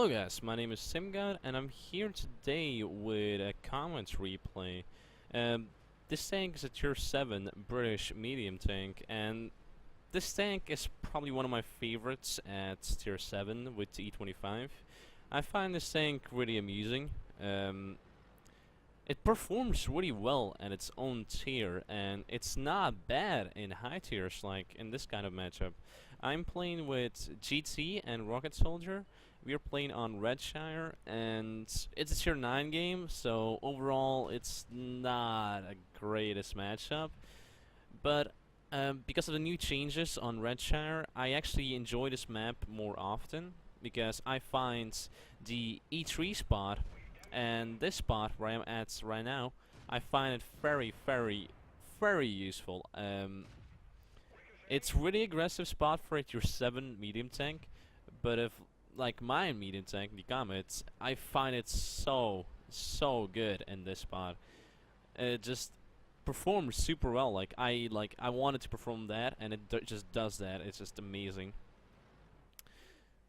Hello guys, my name is TimGot and I'm here today with a Comet Replay. This tank is a tier 7 British medium tank, and this tank is probably one of my favorites at tier 7 with the E25. I find this tank really amusing. It performs really well at its own tier, and it's not bad in high tiers like in this kind of matchup. I'm playing with GT and Rocket Soldier. We are playing on Redshire, and it's a tier 9 game, so overall it's not a greatest matchup. But because of the new changes on Redshire, I actually enjoy this map more often, because I find the E3 spot and this spot where I'm at right now, I find it very useful. It's really aggressive spot for a tier 7 medium tank, but if like my medium tank, the Comet, I find it so good in this spot. It just performs super well. Like I wanted to perform that, and it just does that. It's just amazing.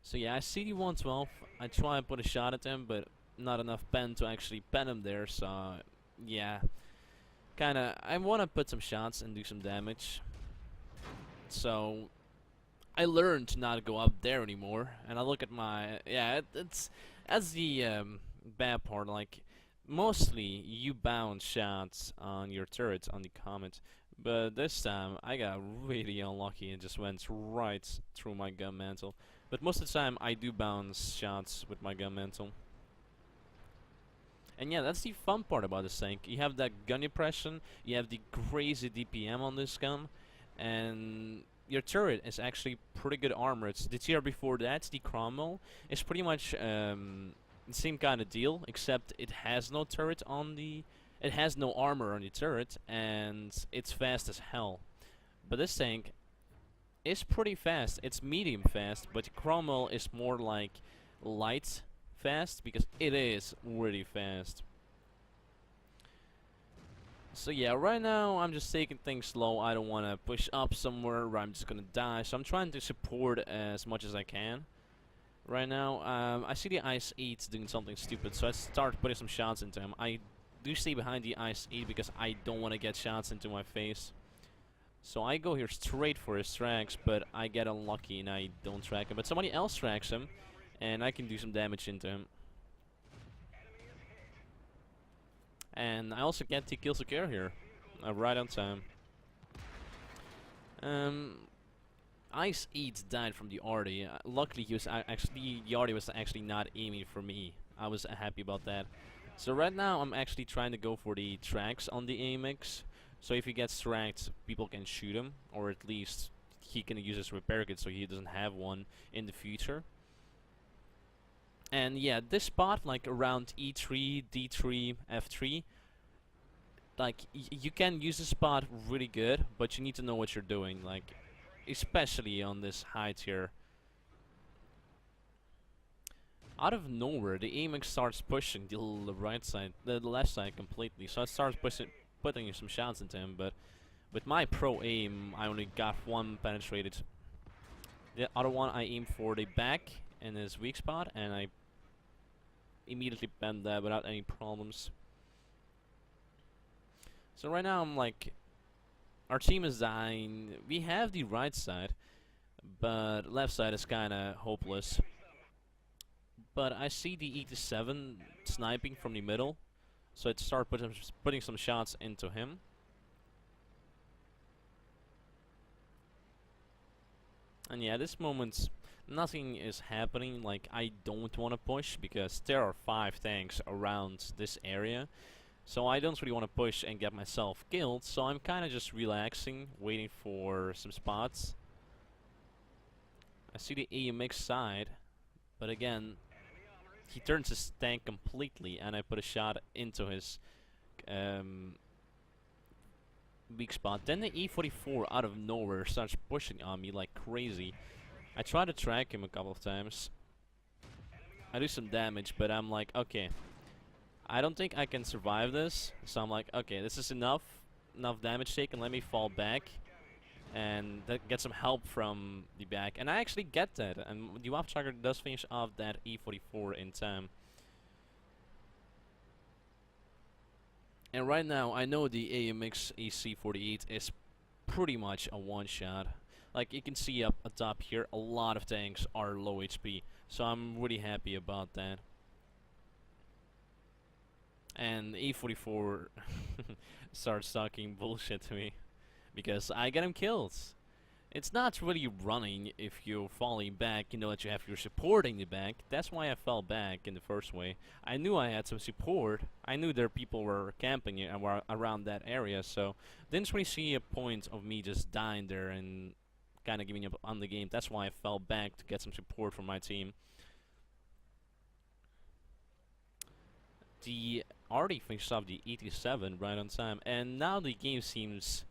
So yeah, I see the 112. I try and put a shot at him, but not enough pen to actually pen him there. So yeah, kinda. I want to put some shots and do some damage. So I learned to not go up there anymore, and I look at my it's that's the bad part. Like mostly you bounce shots on your turret on the Comet, but this time I got really unlucky and just went right through my gun mantle. But most of the time I do bounce shots with my gun mantle. And yeah, that's the fun part about this tank. You have that gun depression, you have the crazy DPM on this gun, and your turret is actually pretty good armor. It's the tier before that, the Cromwell, is pretty much the same kind of deal, except it has no turret on the... It has no armor on the turret, and it's fast as hell. But this tank is pretty fast. It's medium fast, but the Cromwell is more like light fast, because it is really fast. So yeah, right now I'm just taking things slow. I don't want to push up somewhere where I'm just gonna die, so I'm trying to support as much as I can. Right now, I see the Ice 8 doing something stupid, so I start putting some shots into him. I do stay behind the Ice 8 because I don't want to get shots into my face. So I go here straight for his tracks, but I get unlucky and I don't track him. But somebody else tracks him, and I can do some damage into him. And I also get 2 kills secure here, right on time. Ice 8 died from the Arty. Luckily, he was actually the Arty was actually not aiming for me. I was happy about that. So right now, I'm actually trying to go for the tracks on the AMX. So if he gets tracked, people can shoot him, or at least he can use his repair kit so he doesn't have one in the future. And yeah, this spot, like around E3, D3, F3, like you can use this spot really good, but you need to know what you're doing, like especially on this high tier. Out of nowhere, the AMX starts pushing the right side, the left side completely. So it starts putting some shots into him, but with my pro aim, I only got one penetrated. The other one I aimed for the back in his weak spot, and I immediately bent that without any problems. So right now I'm like, our team is dying. We have the right side, but left side is kinda hopeless. But I see the E7 sniping from the middle, so I start putting some shots into him. And yeah, at this moment, nothing is happening. Like, I don't want to push because there are 5 tanks around this area. So I don't really want to push and get myself killed. So I'm kind of just relaxing, waiting for some spots. I see the AMX side, but again, he turns his tank completely, and I put a shot into his weak spot. Then the E44 out of nowhere starts pushing on me like crazy. I try to track him a couple of times. I do some damage, but I'm like, okay, I don't think I can survive this. So I'm like, okay, this is enough damage taken. Let me fall back. and get some help from the back. And I actually get that, and the Waffle Tracker does finish off that E44 in time. And right now, I know the AMX EC48 is pretty much a one-shot. Like you can see up atop here, a lot of tanks are low HP, so I'm really happy about that. And E44 starts talking bullshit to me because I get him killed. It's not really running if you're falling back, you know that you have your support in the back. That's why I fell back in the first way. I knew I had some support. I knew there people were camping around that area, so didn't really see a point of me just dying there and kind of giving up on the game. That's why I fell back to get some support from my team. The already finished off the 87 right on time, and now the game seems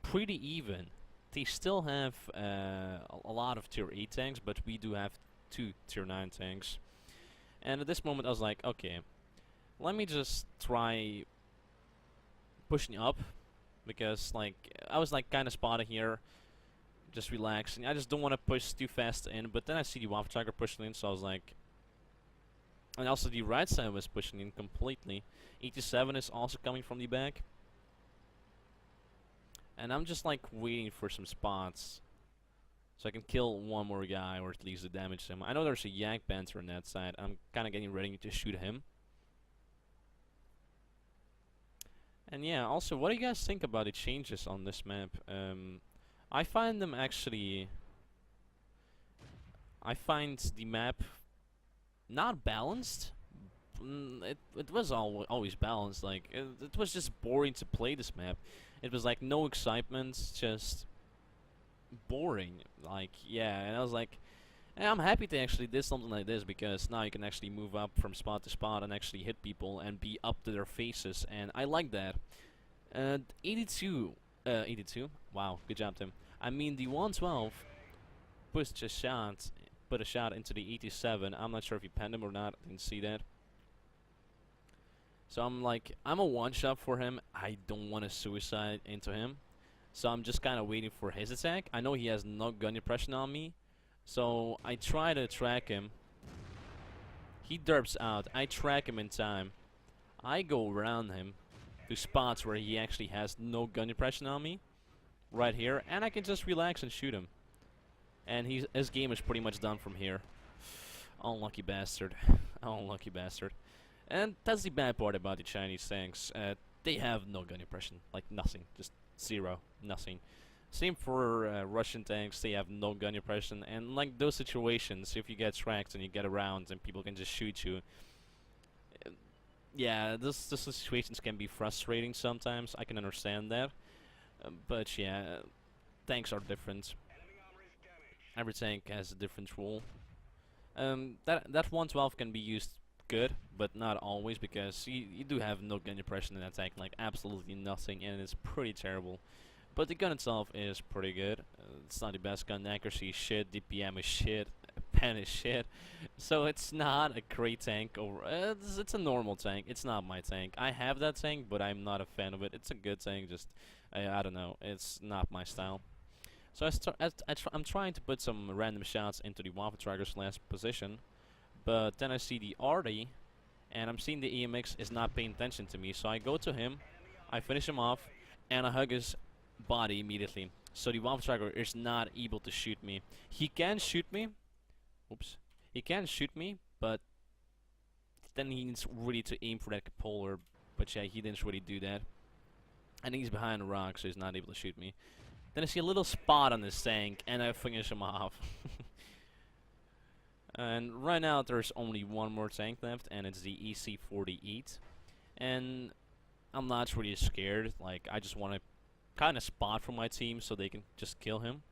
pretty even. They still have a lot of tier 8 tanks, but we do have 2 tier 9 tanks. And at this moment I was like, okay, let me just try pushing up, because like I was like kind of spotted here, just relaxing. I just don't want to push too fast in, but then I see the Waffle Tracker pushing in, so I was like, and also the right side was pushing in completely. 87 is also coming from the back. And I'm just like waiting for some spots so I can kill one more guy, or at least damage him. I know there's a Yak Panther on that side. I'm kind of getting ready to shoot him. And yeah, also, what do you guys think about the changes on this map? I find them actually... I find the map not balanced. It was always balanced. Like it was just boring to play this map. It was like no excitement, just boring. Like yeah, and I was like, I'm happy they actually did something like this, because now you can actually move up from spot to spot and actually hit people and be up to their faces, and I like that. 82, wow, good job, Tim. I mean, the 112 put a shot into the 87. I'm not sure if he penned him or not. I didn't see that. So I'm like, I'm a one-shot for him. I don't want to suicide into him. So I'm just kind of waiting for his attack. I know he has no gun depression on me. So I try to track him. He derps out. I track him in time. I go around him to spots where he actually has no gun depression on me. Right here. And I can just relax and shoot him. And his game is pretty much done from here. Unlucky bastard. Unlucky bastard. And that's the bad part about the Chinese tanks. They have no gun depression, like nothing, just zero, nothing. Same for Russian tanks, they have no gun depression, and like those situations, if you get tracked and you get around and people can just shoot you, yeah, those situations can be frustrating sometimes. I can understand that, but yeah, tanks are different. Every tank has a different rule. That 112 can be used good, but not always, because you do have no gun depression in that tank, like absolutely nothing, and it's pretty terrible. But the gun itself is pretty good. It's not the best gun. Accuracy is shit, DPM is shit, pen is shit. So it's not a great tank. It's a normal tank. It's not my tank. I have that tank, but I'm not a fan of it. It's a good tank, just I don't know. It's not my style. So I'm trying to put some random shots into the Waffle Tracker's last position. But then I see the Arty, and I'm seeing the EMX is not paying attention to me. So I go to him, I finish him off, and I hug his body immediately. So the Waffle Tracker is not able to shoot me. He can shoot me. Oops. He can shoot me, but then he needs really to aim for that cupola. But yeah, he didn't really do that. And he's behind a rock, so he's not able to shoot me. Then I see a little spot on this tank, and I finish him off. And right now there's only one more tank left, and it's the EC48. And I'm not really scared. Like, I just want to kind of spot for my team so they can just kill him.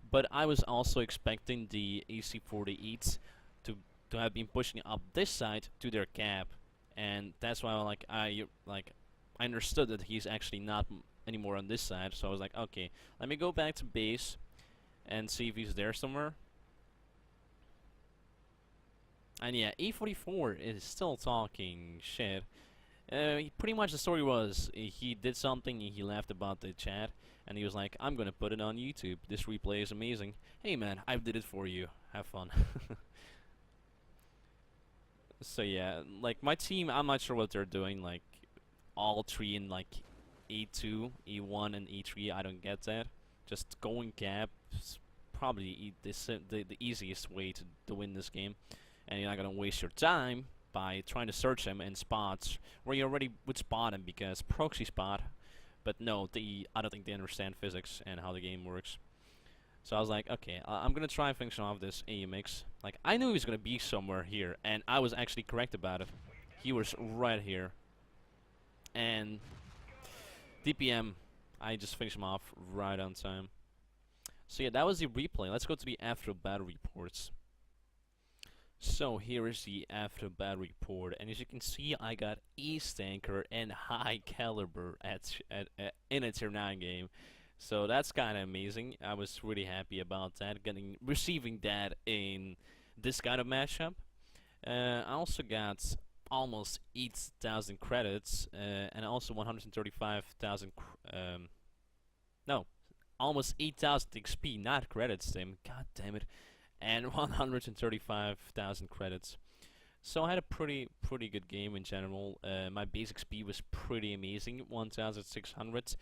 But I was also expecting the EC48 to have been pushing up this side to their cap, and that's why I understood that he's actually not anymore on this side. So I was like, okay, let me go back to base and see if he's there somewhere. And yeah, E44 is still talking shit. Pretty much the story was he did something, he laughed about the chat, and he was like, I'm gonna put it on YouTube. This replay is amazing. Hey man, I did it for you. Have fun. So yeah, like my team, I'm not sure what they're doing. Like all three in like E2, E1, and E3. I don't get that. Just going cap is probably the easiest way to win this game, and you're not gonna waste your time by trying to search him in spots where you already would spot him because proxy spot. But no, I don't think they understand physics and how the game works. So I was like, okay, I'm gonna try and finish off this AMX. Like, I knew he was gonna be somewhere here, and I was actually correct about it. He was right here. And DPM, I just finished him off right on time. So yeah, that was the replay. Let's go to the after battle reports. So here is the after battle report, and as you can see, I got East Anchor and High Caliber in a tier 9 game. So that's kind of amazing. I was really happy about that, receiving that in this kind of matchup. I also got almost 8,000 credits, and also 135,000. No, almost 8,000 XP, not credits, Tim. God damn it, and 135,000 credits. So I had a pretty good game in general. My basic speed was pretty amazing, 1,600.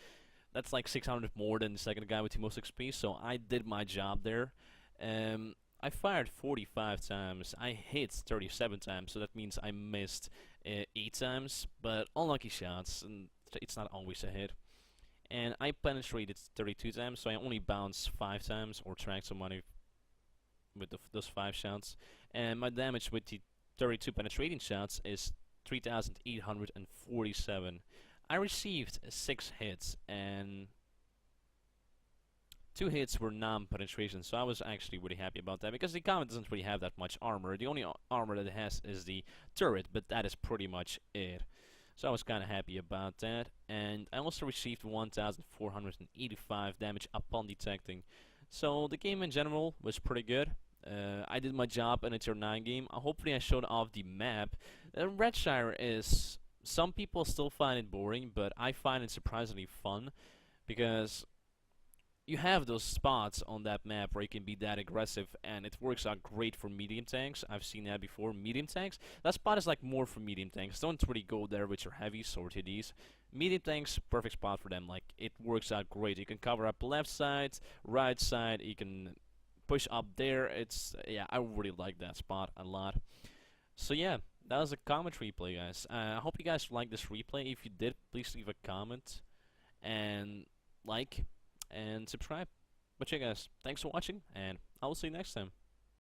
That's like 600 more than the second guy with the most XP, so I did my job there. I fired 45 times, I hit 37 times, so that means I missed 8 times, but unlucky shots, and it's not always a hit. And I penetrated 32 times, so I only bounced 5 times, or tracked somebody with those 5 shots. And my damage with the 32 penetrating shots is 3,847. I received 6 hits, and 2 hits were non-penetration, so I was actually really happy about that, because the Comet doesn't really have that much armor. The only armor that it has is the turret, but that is pretty much it. So I was kind of happy about that, and I also received 1,485 damage upon detecting. So the game in general was pretty good. I did my job in a tier 9 game. Hopefully I showed off the map. Redshire is... Some people still find it boring, but I find it surprisingly fun, because you have those spots on that map where you can be that aggressive, and it works out great for medium tanks. I've seen that before. Medium tanks, that spot is like more for medium tanks. Don't really go there with your heavies or TDs. Medium tanks, perfect spot for them. Like, it works out great. You can cover up left side, right side, you can push up there. It's, yeah, I really like that spot a lot. So yeah, that was a Comet replay, guys. I hope you guys liked this replay. If you did, please leave a comment and like and subscribe. But yeah, guys, thanks for watching, and I will see you next time.